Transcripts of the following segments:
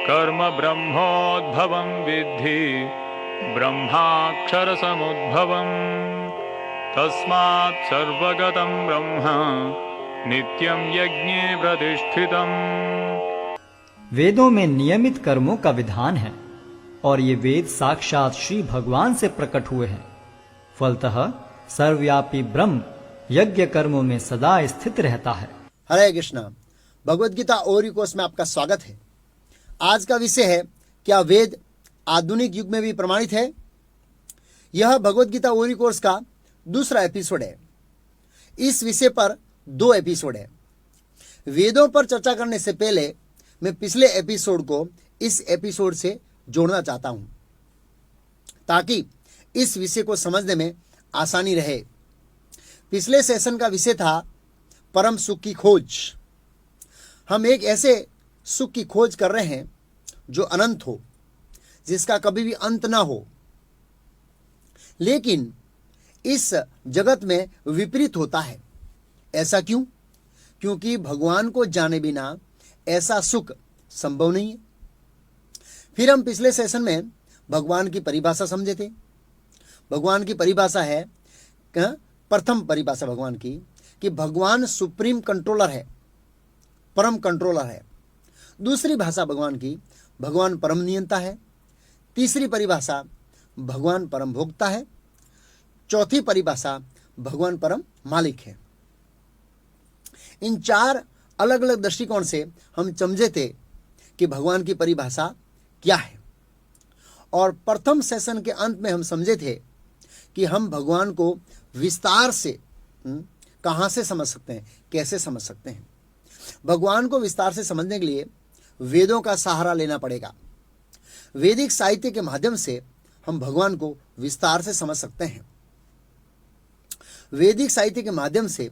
कर्म ब्रह्मोद्भवं विद्धि ब्रह्माक्षर समुद्भवम् तस्मात् सर्वगतं ब्रह्म नित्यं यज्ञे प्रतिष्ठितम्। वेदों में नियमित कर्मों का विधान है और ये वेद साक्षात श्री भगवान से प्रकट हुए हैं। फलतः सर्वव्यापी ब्रह्म यज्ञ कर्मों में सदा स्थित रहता है। हरे कृष्णा। भगवद गीता ओरी कोर्स में आपका स्वागत है। आज का विषय है, क्या वेद आधुनिक युग में भी प्रमाणित है। यह भगवद गीता ओरी कोर्स का दूसरा एपिसोड है। इस विषय पर 2 एपिसोड है। वेदों पर चर्चा करने से पहले मैं पिछले एपिसोड को इस एपिसोड से जोड़ना चाहता हूं ताकि इस विषय को समझने में आसानी रहे। पिछले सेशन का विषय था परम सुख की खोज। हम एक ऐसे सुख की खोज कर रहे हैं जो अनंत हो, जिसका कभी भी अंत ना हो। लेकिन इस जगत में विपरीत होता है। ऐसा क्यों? क्योंकि भगवान को जाने बिना ऐसा सुख संभव नहीं है। फिर हम पिछले सेशन में भगवान की परिभाषा समझे थे। भगवान की परिभाषा है, प्रथम परिभाषा भगवान की, कि भगवान सुप्रीम कंट्रोलर है, परम कंट्रोलर है। दूसरी भाषा भगवान की, भगवान परम नियंता है। तीसरी परिभाषा, भगवान परम भोक्ता है। चौथी परिभाषा, भगवान परम मालिक है। इन 4 अलग अलग दृष्टिकोण से हम समझे थे कि भगवान की परिभाषा क्या है। और प्रथम सेशन के अंत में हम समझे थे कि हम भगवान को विस्तार से कहां से समझ सकते हैं, कैसे समझ सकते हैं। भगवान को विस्तार से समझने के लिए वेदों का सहारा लेना पड़ेगा। वैदिक साहित्य के माध्यम से हम भगवान को विस्तार से समझ सकते हैं। वैदिक साहित्य के माध्यम से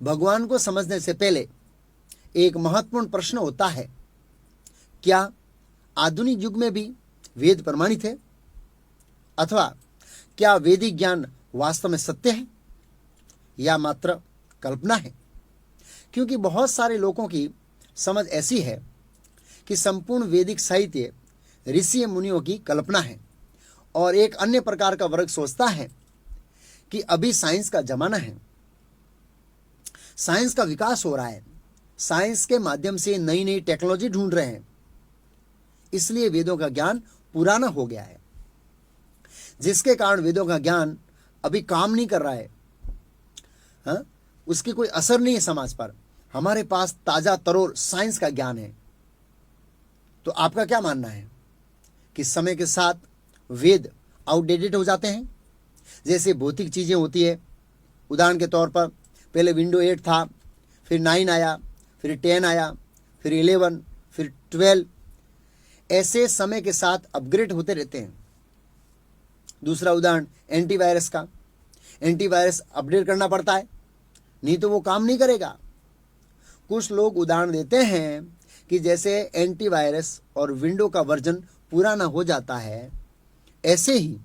भगवान को समझने से पहले एक महत्वपूर्ण प्रश्न होता है, क्या आधुनिक युग में भी वेद प्रमाणित है, अथवा क्या वैदिक ज्ञान वास्तव में सत्य है या मात्र कल्पना है। क्योंकि बहुत सारे लोगों की समझ ऐसी है कि संपूर्ण वैदिक साहित्य ऋषि मुनियों की कल्पना है, और एक अन्य प्रकार का वर्ग सोचता है कि अभी साइंस का जमाना है, साइंस का विकास हो रहा है, साइंस के माध्यम से नई नई टेक्नोलॉजी ढूंढ रहे हैं, इसलिए वेदों का ज्ञान पुराना हो गया है, जिसके कारण वेदों का ज्ञान अभी काम नहीं कर रहा है। उसकी कोई असर नहीं है समाज पर। हमारे पास ताजा तरोर साइंस का ज्ञान है। तो आपका क्या मानना है कि समय के साथ वेद आउटडेटेड हो जाते हैं? जैसे भौतिक चीजें होती है, उदाहरण के तौर पर पहले विंडो 8 था, फिर 9 आया, फिर 10 आया, फिर 11, फिर 12, ऐसे समय के साथ अपग्रेड होते रहते हैं। दूसरा उदाहरण एंटीवायरस का। एंटीवायरस अपडेट करना पड़ता है, नहीं तो वो काम नहीं करेगा। कुछ लोग उदाहरण देते हैं कि जैसे एंटीवायरस और विंडो का वर्जन पुराना हो जाता है, ऐसे ही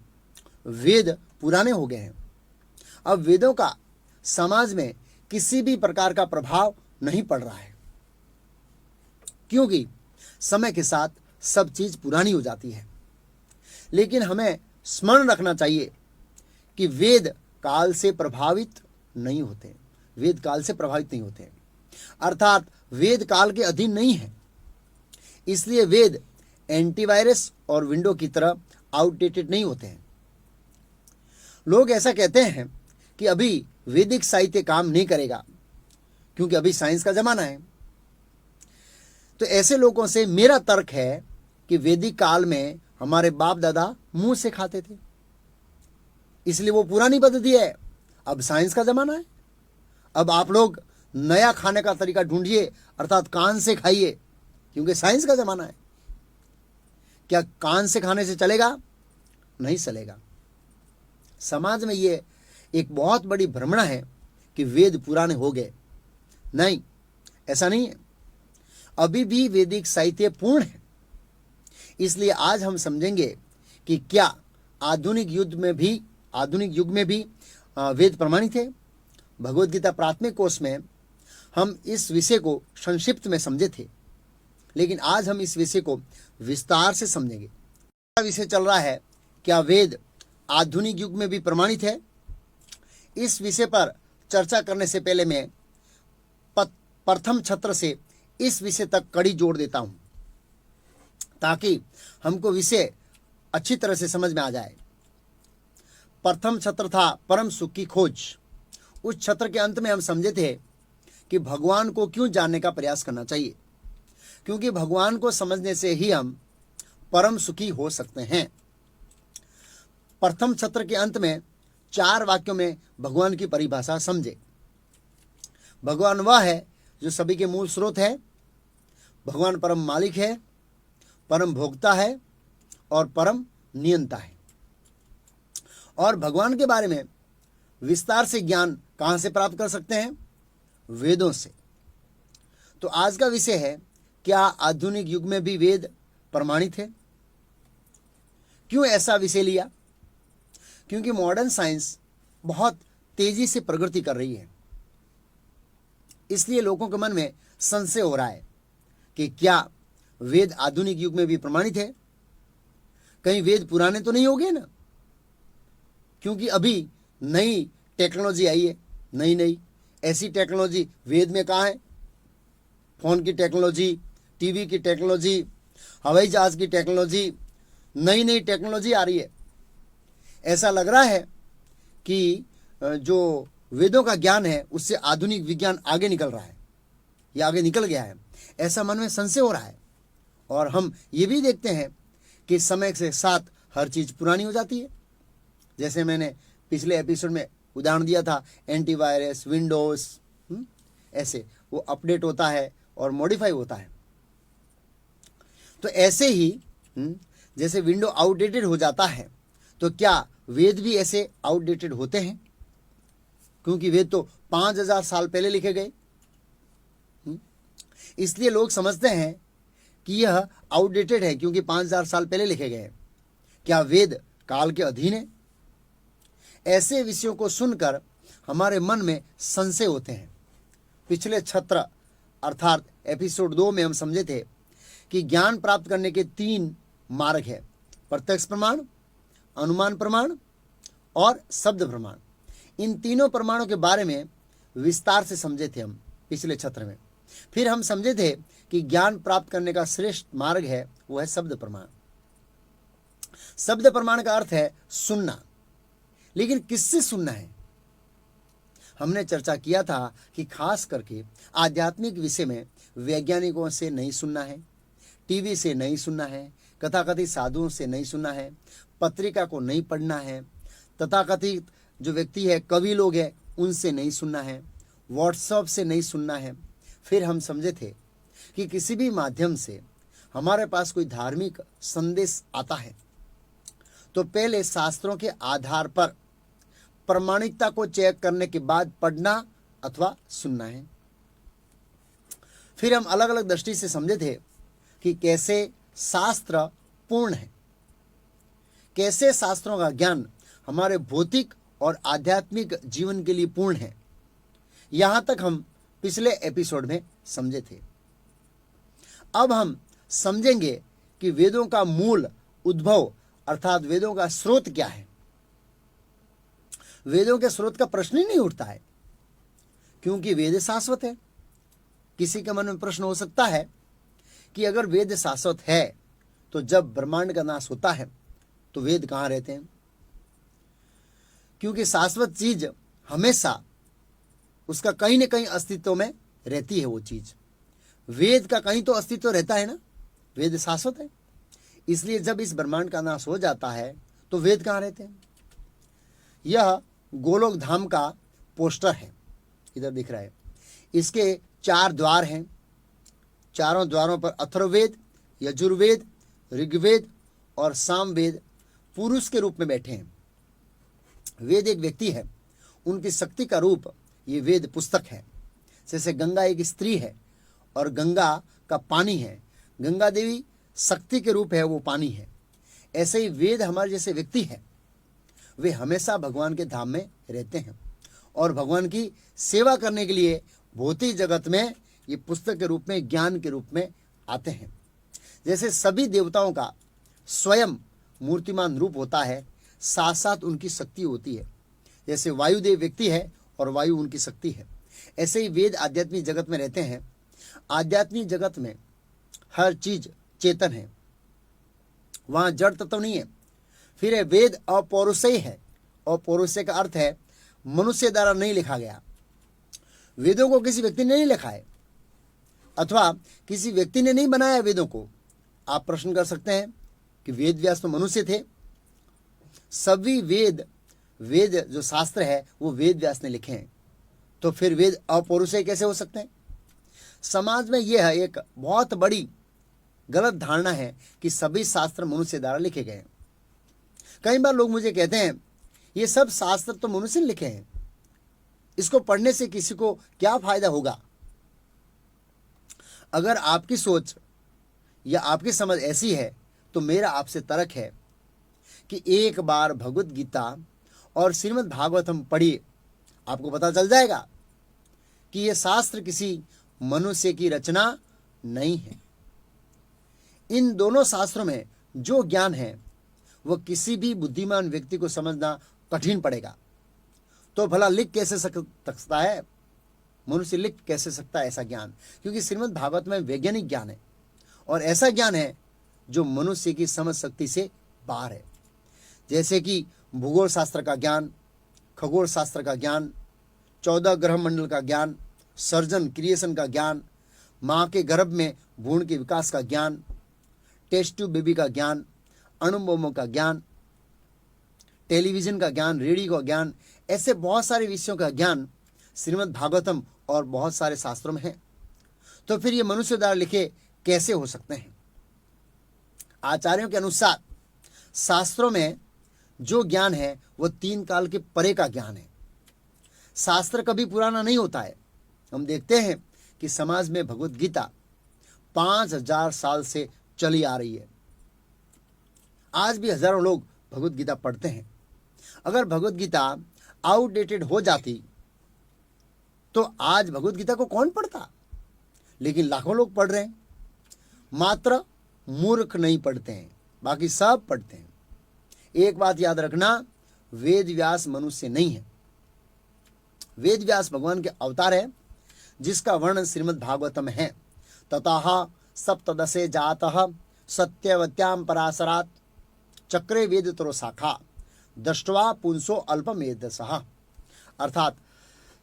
वेद पुराने हो गए हैं। अब वेदों का समाज में किसी भी प्रकार का प्रभाव नहीं पड़ रहा है, क्योंकि समय के साथ सब चीज पुरानी हो जाती है। लेकिन हमें स्मरण रखना चाहिए कि वेद काल से प्रभावित नहीं होते। वेद काल से प्रभावित नहीं होते, अर्थात वेद काल के अधीन नहीं है। इसलिए वेद एंटीवायरस और विंडो की तरह आउटडेटेड नहीं होते हैं। लोग ऐसा कहते हैं कि अभी वैदिक साहित्य काम नहीं करेगा क्योंकि अभी साइंस का जमाना है। तो ऐसे लोगों से मेरा तर्क है कि वैदिक काल में हमारे बाप दादा मुंह से खाते थे, इसलिए वो पुरानी पद्धति है। अब साइंस का जमाना है। अब आप लोग नया खाने का तरीका ढूंढिए, अर्थात कान से खाइए, क्योंकि साइंस का जमाना है। क्या कान से खाने से चलेगा? नहीं चलेगा। समाज में ये एक बहुत बड़ी भ्रमणा है कि वेद पुराने हो गए। नहीं, ऐसा नहीं है। अभी भी वैदिक साहित्य पूर्ण है। इसलिए आज हम समझेंगे कि क्या आधुनिक युग में भी वेद प्रमाणित है। भगवद गीता प्राथमिक कोर्स में हम इस विषय को संक्षिप्त में समझे थे। लेकिन आज हम इस विषय को विस्तार से समझेंगे। विषय चल रहा है, क्या वेद आधुनिक युग में भी प्रमाणित है? इस विषय पर चर्चा करने से पहले मैं प्रथम छत्र से इस विषय तक कड़ी जोड़ देता हूं, ताकि हमको विषय अच्छी तरह से समझ में आ जाए। प्रथम छत्र था परम सुख की खोज। उस छत्र के अंत में हम समझे थे कि भगवान को क्यों जानने का प्रयास करना चाहिए, क्योंकि भगवान को समझने से ही हम परम सुखी हो सकते हैं। प्रथम छत्र के अंत में 4 वाक्यों में भगवान की परिभाषा समझे। भगवान वह है जो सभी के मूल स्रोत है, भगवान परम मालिक है, परम भोक्ता है और परम नियंता है। और भगवान के बारे में विस्तार से ज्ञान कहां से प्राप्त कर सकते हैं? वेदों से। तो आज का विषय है, क्या आधुनिक युग में भी वेद प्रमाणित है? क्यों ऐसा विषय लिया? क्योंकि मॉडर्न साइंस बहुत तेजी से प्रगति कर रही है, इसलिए लोगों के मन में संशय हो रहा है कि क्या वेद आधुनिक युग में भी प्रमाणित है? कहीं वेद पुराने तो नहीं हो गए ना? क्योंकि अभी नई टेक्नोलॉजी आई है, नई ऐसी टेक्नोलॉजी वेद में कहाँ है? फोन की टेक्नोलॉजी, टीवी की टेक्नोलॉजी, हवाई जहाज की टेक्नोलॉजी, नई टेक्नोलॉजी आ रही है। ऐसा लग रहा है कि जो वेदों का ज्ञान है उससे आधुनिक विज्ञान आगे निकल रहा है या आगे निकल गया है, ऐसा मन में संशय हो रहा है। और हम ये भी देखते हैं कि समय के साथ हर चीज़ पुरानी हो जाती है। जैसे मैंने पिछले एपिसोड में उदाहरण दिया था, एंटीवायरस, विंडोज, ऐसे वो अपडेट होता है और मॉडिफाई होता है। तो ऐसे ही जैसे विंडो आउटडेटेड हो जाता है, तो क्या वेद भी ऐसे आउटडेटेड होते हैं? क्योंकि वेद तो 5000 साल पहले लिखे गए, इसलिए लोग समझते हैं कि यह आउटडेटेड है क्योंकि 5000 साल पहले लिखे गए हैं। क्या वेद काल के अधीन है? ऐसे विषयों को सुनकर हमारे मन में संशय होते हैं। पिछले छत्र अर्थात एपिसोड 2 में हम समझे थे कि ज्ञान प्राप्त करने के 3 मार्ग है, प्रत्यक्ष प्रमाण, अनुमान प्रमाण और शब्द प्रमाण। इन तीनों प्रमाणों के बारे में विस्तार से समझे थे हम पिछले छत्र में। फिर हम समझे थे कि ज्ञान प्राप्त करने का श्रेष्ठ मार्ग है, वो है शब्द प्रमाण। शब्द प्रमाण का अर्थ है सुनना, लेकिन किससे सुनना है? हमने चर्चा किया था कि खास करके आध्यात्मिक विषय में वैज्ञानिकों से नहीं सुनना है, टीवी से नहीं सुनना है, कथाकथित साधुओं से नहीं सुनना है, पत्रिका को नहीं पढ़ना है, तथाकथित जो व्यक्ति है, कवि लोग हैं, उनसे नहीं सुनना है, व्हाट्सएप से नहीं सुनना है। फिर हम समझे थे कि किसी भी माध्यम से हमारे पास कोई धार्मिक संदेश आता है तो पहले शास्त्रों के आधार पर प्रामाणिकता को चेक करने के बाद पढ़ना अथवा सुनना है। फिर हम अलग अलग दृष्टि से समझे थे कि कैसे शास्त्र पूर्ण है, कैसे शास्त्रों का ज्ञान हमारे भौतिक और आध्यात्मिक जीवन के लिए पूर्ण है। यहां तक हम पिछले एपिसोड में समझे थे। अब हम समझेंगे कि वेदों का मूल उद्भव अर्थात वेदों का स्रोत क्या है। वेदों के स्रोत का प्रश्न ही नहीं उठता है, क्योंकि वेद शाश्वत है। किसी के मन में प्रश्न हो सकता है कि अगर वेद शाश्वत है तो जब ब्रह्मांड का नाश होता है तो वेद कहां रहते हैं? क्योंकि शाश्वत चीज हमेशा उसका कहीं न कहीं अस्तित्व में रहती है। वो चीज वेद का कहीं तो अस्तित्व रहता है ना, वेद शाश्वत है। इसलिए जब इस ब्रह्मांड का नाश हो जाता है तो वेद कहां रहते हैं? यह गोलोक धाम का पोस्टर है, इधर दिख रहा है। इसके 4 द्वार हैं। चारों द्वारों पर अथर्ववेद, यजुर्वेद, ऋग्वेद और सामवेद पुरुष के रूप में बैठे हैं। वेद एक व्यक्ति है, उनकी शक्ति का रूप ये वेद पुस्तक है। जैसे गंगा एक स्त्री है और गंगा का पानी है, गंगा देवी शक्ति के रूप है, वो पानी है। ऐसे ही वेद हमारे जैसे व्यक्ति है, वे हमेशा भगवान के धाम में रहते हैं और भगवान की सेवा करने के लिए भौतिक जगत में ये पुस्तक के रूप में, ज्ञान के रूप में आते हैं। जैसे सभी देवताओं का स्वयं मूर्तिमान रूप होता है, साथ साथ उनकी शक्ति होती है। जैसे वायुदेव व्यक्ति है और वायु उनकी शक्ति है, ऐसे ही वेद आध्यात्मिक जगत में रहते हैं। आध्यात्मिक जगत में हर चीज चेतन है, वहां जड़ तत्व नहीं है। फिर है वेद अपौरुषेय है। अपौरुषेय का अर्थ है मनुष्य द्वारा नहीं लिखा गया। वेदों को किसी व्यक्ति ने नहीं लिखा है, अथवा किसी व्यक्ति ने नहीं बनाया वेदों को। आप प्रश्न कर सकते हैं कि वेद व्यास तो मनुष्य थे। सभी वेद जो शास्त्र है वो वेद व्यास ने लिखे हैं, तो फिर वेद अपौरुषेय कैसे हो सकते हैं? समाज में यह एक बहुत बड़ी गलत धारणा है कि सभी शास्त्र मनुष्य द्वारा लिखे गए हैं। कई बार लोग मुझे कहते हैं ये सब शास्त्र तो मनुष्य ने लिखे हैं, इसको पढ़ने से किसी को क्या फायदा होगा? अगर आपकी सोच या आपकी समझ ऐसी है तो मेरा आपसे तर्क है कि एक बार भगवत गीता और श्रीमद् भागवतम पढ़िए, आपको पता चल जाएगा कि यह शास्त्र किसी मनुष्य की रचना नहीं है। इन दोनों शास्त्रों में जो ज्ञान है वह किसी भी बुद्धिमान व्यक्ति को समझना कठिन पड़ेगा। तो भला लिख कैसे सकता है मनुष्य, लिख कैसे सकता है ऐसा ज्ञान? क्योंकि श्रीमद् भागवत में वैज्ञानिक ज्ञान है और ऐसा ज्ञान है जो मनुष्य की समझ शक्ति से बाहर है। जैसे कि भूगोल शास्त्र का ज्ञान, खगोल शास्त्र का ज्ञान, 14 ग्रह मंडल का ज्ञान, सर्जन क्रिएशन का ज्ञान, माँ के गर्भ में भ्रूण के विकास का ज्ञान, टेस्ट ट्यूब बेबी का ज्ञान, अणुबोमों का ज्ञान, टेलीविजन का ज्ञान, रेडियो का ज्ञान, ऐसे बहुत सारे विषयों का ज्ञान श्रीमद् भागवतम और बहुत सारे शास्त्रों में है। तो फिर ये मनुष्य द्वारा लिखे कैसे हो सकते हैं? आचार्यों के अनुसार शास्त्रों में जो ज्ञान है वह 3 काल के परे का ज्ञान है। शास्त्र कभी पुराना नहीं होता है। हम देखते हैं कि समाज में भगवत गीता 5000 साल से चली आ रही है। आज भी हजारों लोग भगवत गीता पढ़ते हैं। अगर भगवत गीता आउटडेटेड हो जाती तो आज भगवत गीता को कौन पढ़ता? लेकिन लाखों लोग पढ़ रहे हैं। मात्र मूर्ख नहीं पढ़ते हैं, बाकी सब पढ़ते हैं। एक बात याद रखना, वेद व्यास मनुष्य नहीं है। वेद व्यास भगवान के अवतार है, जिसका वर्णन श्रीमद् भागवतम है। ततः सप्तदशे जातः सत्यवत्याम पराशरात चक्रे वेद तरो शाखा दृष्ट्वा पुंसो अल्पमेधसः। अर्थात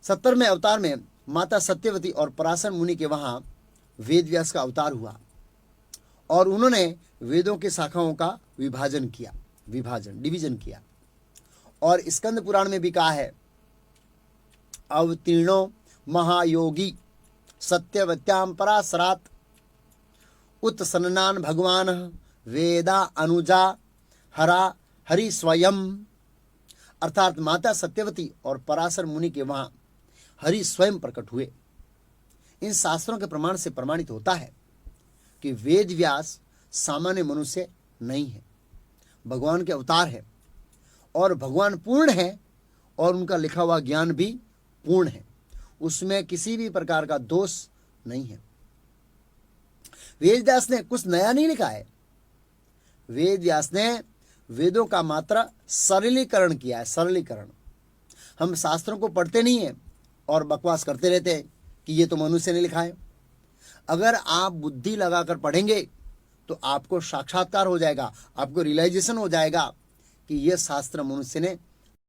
70वें अवतार में माता सत्यवती और पराशर मुनि के वहां वेद व्यास का अवतार हुआ और उन्होंने वेदों के शाखाओं का डिवीजन किया। और स्कंद पुराण में भी कहा है, अवतीर्णो महायोगी सत्यवत्याम पराशरात उत्सन्नान भगवान वेदा अनुजा हरा हरि स्वयं। अर्थात माता सत्यवती और पराशर मुनि के वहां हरि स्वयं प्रकट हुए। इन शास्त्रों के प्रमाण से प्रमाणित होता है कि वेद व्यास सामान्य मनुष्य नहीं है, भगवान के अवतार है और भगवान पूर्ण है और उनका लिखा हुआ ज्ञान भी पूर्ण है, उसमें किसी भी प्रकार का दोष नहीं है। वेद व्यास ने कुछ नया नहीं लिखा है। वेद व्यास ने वेदों का मात्र सरलीकरण किया है, सरलीकरण। हम शास्त्रों को पढ़ते नहीं हैं और बकवास करते रहते हैं कि ये तो मनुष्य ने लिखा है। अगर आप बुद्धि लगाकर पढ़ेंगे तो आपको साक्षात्कार हो जाएगा, आपको रियलाइजेशन हो जाएगा कि यह शास्त्र मनुष्य ने